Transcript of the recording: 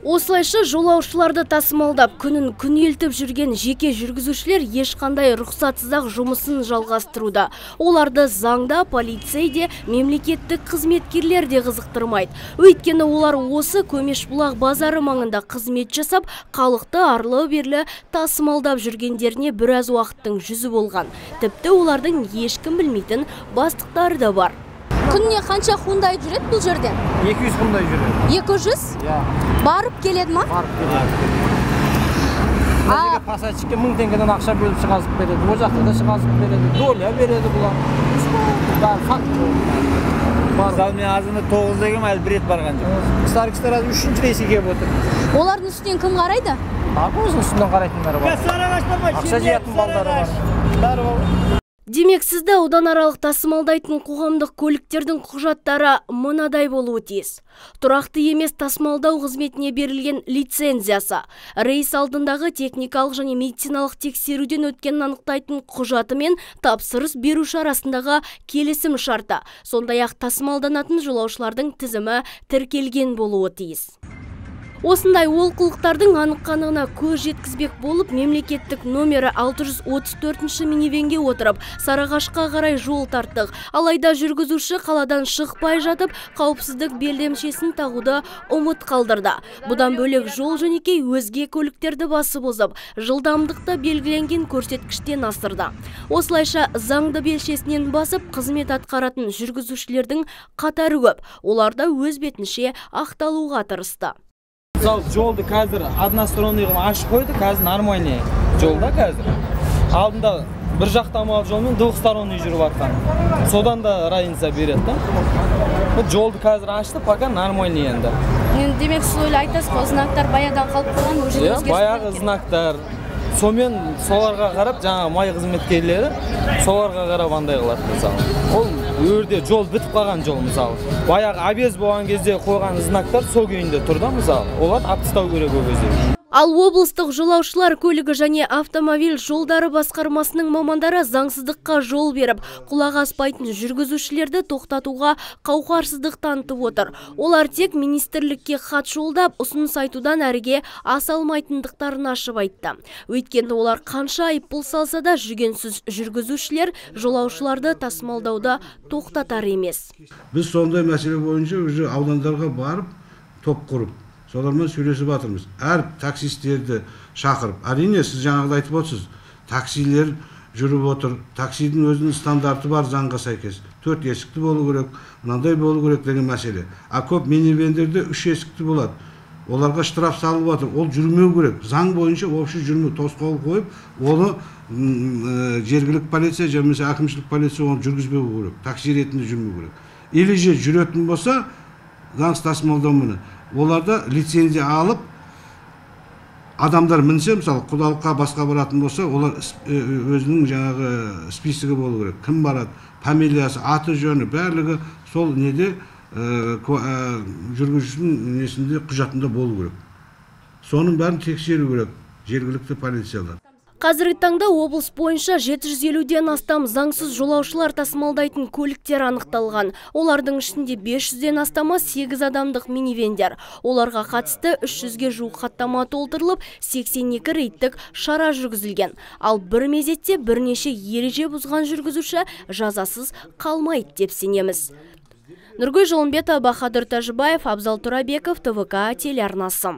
Осылайша жолаушыларды тасымалдап күнін күнелтіп жүрген жеке жүргізушілер ешқандай рұқсатсыз-ақ жұмысын жалғастыруда. Оларды заңда, полицейде, мемлекеттік қызметкерлер де қызықтырмайды. Өйткені олар осы Көмешбұлақ базары маңында қызмет жасап, халықты арлы-берлі тасымалдап жүргендеріне біраз уақыттың жүзі болған. Тіпті олардың ешкім білмейтін бастықтары да бар. Күніне қанша Hyundai жүреді бұл жерден? 200 Hyundai жүреді. 200? Ja. Барып келеді ма? Барып келеді. Мына жерге пассажирге 1000 теңгеден ақша бөліп шығарып береді. Ол жақта да шығарып береді. Доля береді бұлар. Бәрі факт. Мысалы мен азында 9 деген әлі бір рет барған жоқ. Старкистер 3-ші рейске келіп отыр. Олардың үстінен кім қарайды? Өзінің үстінен қарайтындары бар. Ақша жиятын балдары бар. Бәрі бар. Демек, сізді ауданаралық тасымалдайтын қоғамдық көліктердің құжаттары мынадай болуы тиіс. Тұрақты емес тасымалдау қызметіне берілген лицензиясы, рейс алдындағы техникалық және медициналық тексеруден өткенін анықтайтын құжаты мен тапсырыс беруші арасындағы келісім шарты, сондай-ақ тасымалданатын жолаушылардың тізімі тіркелген болуы тиіс. Осындай олқылықтардың анық-қанығына көз жеткізбек болып, мемлекеттік номері 634-ші минивенге отырып, Сарыағашқа қарай жол тарттық. Алайда жүргізуші қаладан шықпай жатып, қауіпсіздік белдемшесін тағуды ұмыт қалдырды. Бұдан бөлек жол жөнекей өзге көліктерді басып озып, жылдамдықты белгіленген көрсеткіштен асырды. Осылайша заңды белшесінен басып, қызмет атқаратын жүргізушілердің қатары көп. Оларда өз бетінше ақталуға тырысты. Мысалы, жолды қазір односторонний ашып қойды, қазір нормальный жолда қазір. Алдында бір жақтамалы жолмен двухсторонний жүріп жатқан. Содан да разница береді да. Жолды қазір ашты, пока нормальный енді. Демек, сіз айтасыз ғой, знактар баядан қалып қалған, уже өзгеріс. Баяғы знактар. Сонымен соларға қарап, жаңа май қызметкерлері соларға қарап андай қылады мысалы. Ол өрде жол бітіп қалған жол мысалы. Баяғы обез болған кезде қойған знактар сол күйінде тұрды мысалы. Олар атыстау керек ол кезде. Ал облыстық жолаушылар көлігі және автомобиль жолдары басқармасының мамандары заңсыздыққа жол беріп, құлақ аспайтын жүргізушілерді тоқтатуға қауқарсыздық танытып отыр. Олар тек министрлікке хат жолдап, ұсыныс айтудан әріге аса алмайтындықтарын ашып айтты. Өйткені олар қанша айыппұл салса да жүгенсіз жүргізушілер жолаушыларды тасымалдауды тоқтатар емес. Біз сондай мәселе бойынша уже аудандарға барып, топ құрып, солармен сөйлесіп жатырмыз. Әр таксистерді шақырып, әрине сіз жаңағыда айтып отырсыз, таксилер жүріп отыр. Таксидің өзінің стандарты бар заңға сәйкес. 4 есікті болу керек, мынандай болу керек деген мәселе. А көп минивендерде 3 есікті болады. Оларға штраф салып отыр. Ол жүрмеу керек. Заң бойынша вообще жүрмеу, тосқауыл қойып, оны жергілік полиция, немесе әкімшілік полиция оны жүргізбеу керек. Такси ретінде жүрмеу керек. Или же жүретін болса, заңсыз тасымалдаумен оларда лицензия алып, адамдар мінсе, мысалы, құдалыққа басқа баратын болса, олар өзінің жаңағы списігі болу керек. Кім барады, фамилиясы, аты жөні, бәрлігі сол неде жүргізушінің несінде құжатында болу керек. Соның бәрін тексеру керек, жергілікті полициялар. Қазіргі таңда облыс бойынша 750-ден астам заңсыз жолаушылар тасымалдайтын көліктер анықталған. Олардың ішінде 500-ден астамы 8 адамдық минивендер. Оларға қатысты 300-ге жуық хаттама толтырылып, 82 рейдтік шара жүргізілген. Ал бір мезетте бірнеше ереже бұзған жүргізуші жазасыз қалмайды деп сенеміз. Нұргүл Жолымбетова, Бахадыр Тажыбаев, Абзал Турабеков, ТВК телеарнасы.